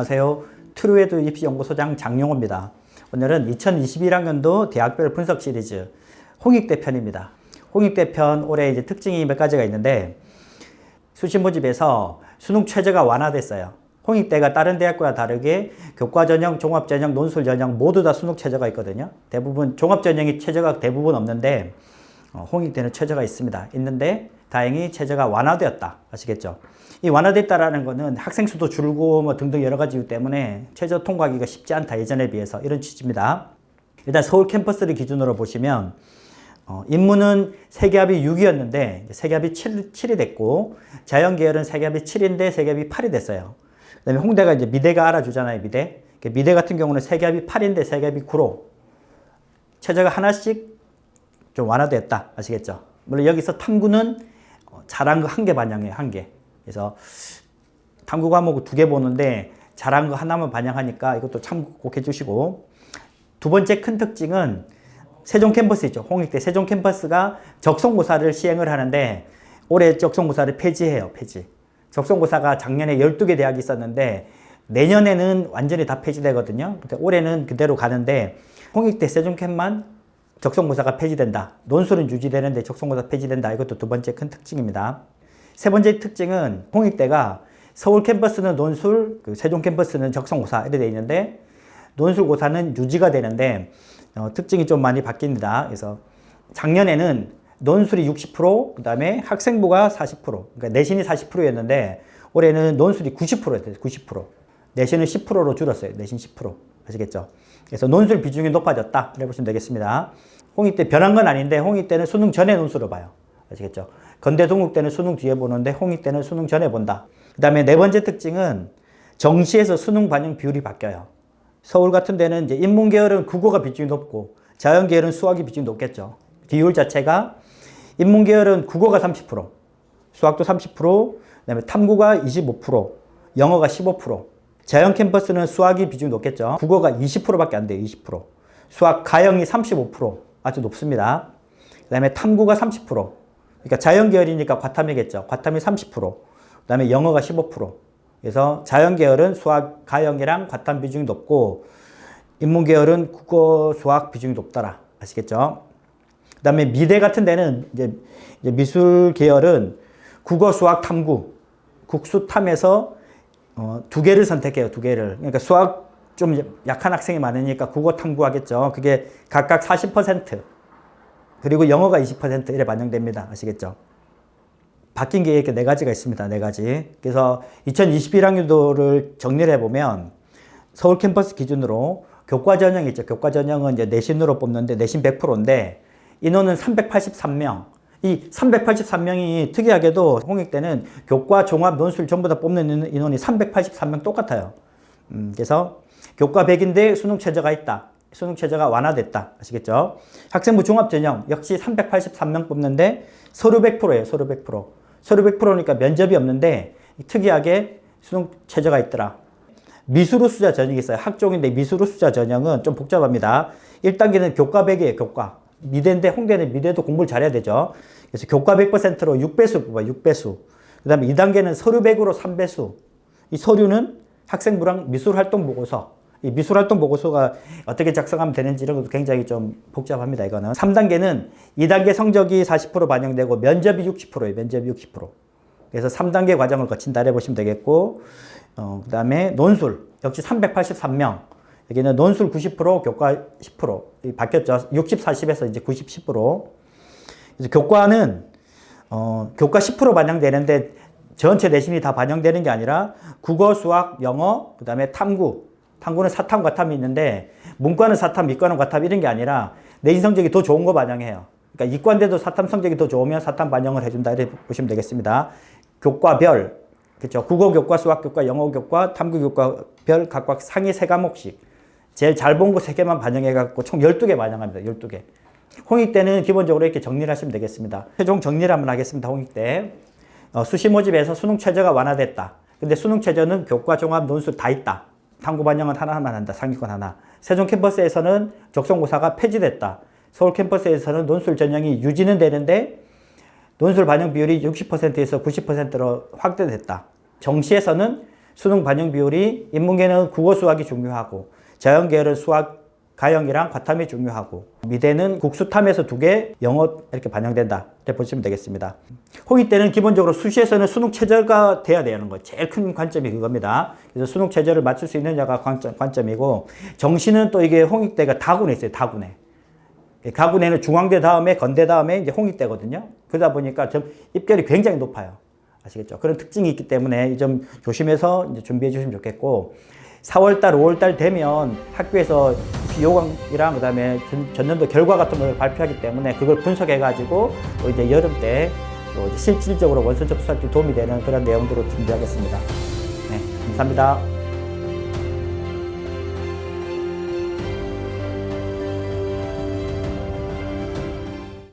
안녕하세요. 트루에듀 입시연구소장 장용호입니다. 오늘은 2021학년도 대학별 분석 시리즈 홍익대 편입니다. 홍익대 편 올해 이제 특징이 몇 가지가 있는데 수시 모집에서 수능 최저가 완화됐어요. 홍익대가 다른 대학과 다르게 교과 전형, 종합 전형, 논술 전형 모두 다 수능 최저가 있거든요. 대부분 종합 전형이 최저가 대부분 없는데 홍익대는 최저가 있습니다. 있는데 다행히 최저가 완화되었다. 아시겠죠? 이 완화됐다라는 거는 학생 수도 줄고 뭐 등등 여러 가지 이유 때문에 최저 통과하기가 쉽지 않다. 예전에 비해서 이런 취지입니다. 일단 서울 캠퍼스를 기준으로 보시면 인문은 세계합이 6이었는데 세계합이 7이 됐고 자연계열은 세계합이 7인데 세계합이 8이 됐어요. 그다음에 홍대가 이제 미대가 알아주잖아요. 미대. 미대 같은 경우는 세계합이 8인데 세계합이 9로 최저가 하나씩 좀 완화됐다. 아시겠죠? 물론 여기서 탐구는 잘한 거 한 개 반영해요. 한 개. 그래서 탐구 과목 2개 보는데 잘한 거 하나만 반영하니까 이것도 참고 꼭 해주시고, 두 번째 큰 특징은 세종 캠퍼스 있죠. 홍익대 세종 캠퍼스가 적성고사를 시행을 하는데 올해 적성고사를 폐지해요. 폐지. 적성고사가 작년에 12개 대학이 있었는데 내년에는 완전히 다 폐지되거든요. 근데 올해는 그대로 가는데 홍익대 세종캠만 적성고사가 폐지된다. 논술은 유지되는데 적성고사 폐지된다. 이것도 두 번째 큰 특징입니다. 세 번째 특징은 홍익대가 서울 캠퍼스는 논술, 세종 캠퍼스는 적성고사 이렇게 되어 있는데 논술고사는 유지가 되는데 특징이 좀 많이 바뀝니다. 그래서 작년에는 논술이 60%, 그 다음에 학생부가 40%, 그러니까 내신이 40%였는데 올해는 논술이 90%였어요. 90%. 내신은 10%로 줄었어요. 내신 10%. 아시겠죠? 그래서 논술 비중이 높아졌다. 이렇게 보시면 되겠습니다. 홍익대 변한 건 아닌데 홍익대는 수능 전에 논술을 봐요. 아시겠죠? 건대 동국대는 수능 뒤에 보는데 홍익대는 수능 전에 본다. 그 다음에 네 번째 특징은 정시에서 수능 반영 비율이 바뀌어요. 서울 같은 데는 이제 인문계열은 국어가 비중이 높고 자연계열은 수학이 비중이 높겠죠. 비율 자체가 인문계열은 국어가 30%, 수학도 30%, 그 다음에 탐구가 25%, 영어가 15%. 자연 캠퍼스는 수학이 비중이 높겠죠. 국어가 20%밖에 안 돼요. 20%. 수학 가형이 35%. 아주 높습니다. 그 다음에 탐구가 30%. 그러니까 자연계열이니까 과탐이겠죠. 과탐이 30%. 그 다음에 영어가 15%. 그래서 자연계열은 수학 가형이랑 과탐 비중이 높고 인문계열은 국어 수학 비중이 높더라. 아시겠죠? 그 다음에 미대 같은 데는 이제 미술 계열은 국어 수학 탐구, 국수탐에서 2개를 선택해요. 2개를. 그러니까 수학 좀 약한 학생이 많으니까 국어 탐구하겠죠. 그게 각각 40%. 그리고 영어가 20% 이래 반영됩니다. 아시겠죠? 바뀐 게 이렇게 4가지가 있습니다. 4가지. 그래서 2021학년도를 정리를 해보면 서울 캠퍼스 기준으로 교과 전형이 있죠. 교과 전형은 이제 내신으로 뽑는데 내신 100%인데 인원은 383명. 이 383명이 특이하게도 홍익대는 교과, 종합, 논술 전부 다 뽑는 인원이 383명 똑같아요. 그래서 교과 100인데 수능 최저가 있다. 수능 최저가 완화됐다. 아시겠죠? 학생부 종합 전형 역시 383명 뽑는데 서류 100%예요. 서류 100%. 서류 100%니까 면접이 없는데 특이하게 수능 최저가 있더라. 미술우수자 전형이 있어요. 학종인데 미술우수자 전형은 좀 복잡합니다. 1단계는 교과 100이에요. 교과. 미대인데 홍대는 미대도 공부를 잘해야 되죠. 그래서 교과 100%로 6배수 뽑아요. 6배수. 그 다음에 2단계는 서류 100으로 3배수. 이 서류는 학생부랑 미술활동보고서. 이 미술활동보고서가 어떻게 작성하면 되는지 이런 것도 굉장히 좀 복잡합니다. 이거는. 3단계는 2단계 성적이 40% 반영되고 면접이 60%예요. 면접이 60%. 그래서 3단계 과정을 거친다 해보시면 되겠고, 그 다음에 논술. 역시 383명. 여기는 논술 90%, 교과 10%. 바뀌었죠. 60, 40에서 이제 90, 10%. 그래서 교과는, 교과 10% 반영되는데 전체 내신이 다 반영되는 게 아니라 국어, 수학, 영어, 그 다음에 탐구. 탐구는 사탐, 과탐이 있는데 문과는 사탐, 이과는 과탐 이런 게 아니라 내신 성적이 더 좋은 거 반영해요. 그러니까 이과인데도 사탐 성적이 더 좋으면 사탐 반영을 해준다 이렇게 보시면 되겠습니다. 교과별, 그렇죠. 국어 교과, 수학 교과, 영어 교과, 탐구 교과별 각각 상위 3과목씩 제일 잘 본 거 3개만 반영해갖고 총 12개 반영합니다. 12개. 홍익대는 기본적으로 이렇게 정리를 하시면 되겠습니다. 최종 정리를 한번 하겠습니다. 홍익대. 수시 모집에서 수능 최저가 완화됐다. 근데 수능 최저는 교과, 종합, 논술 다 있다. 탐구 반영은 하나만 한다. 상위권 하나. 세종 캠퍼스에서는 적성고사가 폐지됐다. 서울 캠퍼스에서는 논술 전형이 유지는 되는데 논술 반영 비율이 60%에서 90%로 확대됐다. 정시에서는 수능 반영 비율이 인문계는 국어 수학이 중요하고 자연계열은 수학 가형이랑 과탐이 중요하고 미대는 국수탐에서 2개, 영어 이렇게 반영된다 이렇게 보시면 되겠습니다. 홍익 때는 기본적으로 수시에서는 수능 최저가 돼야 되는 거 제일 큰 관점이 그겁니다. 그래서 수능 최저를 맞출 수 있느냐가 관점이고 정시는 또 이게 홍익 때가 다군에 있어요. 다군에. 가군에는 중앙대 다음에 건대 다음에 이제 홍익 때거든요. 그러다 보니까 좀 입결이 굉장히 높아요. 아시겠죠? 그런 특징이 있기 때문에 좀 조심해서 이제 준비해 주시면 좋겠고 4월달, 5월달 되면 학교에서 요강이랑 그다음에 전년도 결과 같은 걸 발표하기 때문에 그걸 분석해가지고 또 이제 여름 때 또 실질적으로 원서 접수할 때 도움이 되는 그런 내용들을 준비하겠습니다. 네, 감사합니다.